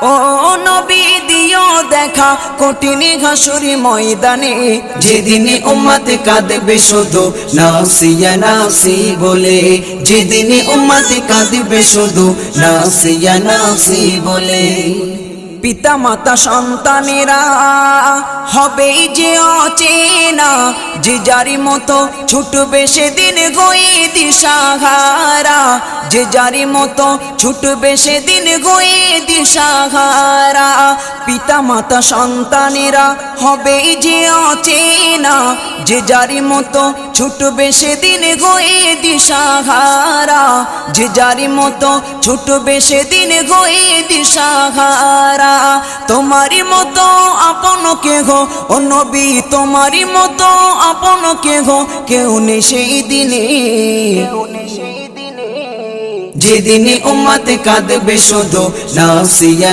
ও নবী দিও দেখা কঠিন হাসুরি ময়দানে, যেদিন উম্মত কাঁদবে শুধু নাসিয়া নাসি বলে, যেদিন উম্মত কাঁদবে শুধু নাসিয়া নাসি বলে। পিতা মাতা সন্তানেরা হবে যে অচেনা, যে যারি মতো ছুটবে সেদিন গয়ে দিশাহারা, যে যারি মতো ছুটবে সেদিন গয়ে দিশাহারা। পিতা মাতা সন্তানেরা হবে যে অচেনা, যে যারি মতো ছুটবে সেদিন গয়ে দিশাহারা, যে যারি মতো ছুটবে সেদিন গয়ে দিশাহারা। তোমারি মতো আপন কে গো ও নবী, তোমারি মতো আপন কে গো কেউ নেই সেই দিনে, যেদিন উম্মত কাঁদবে শুধু নাসিয়া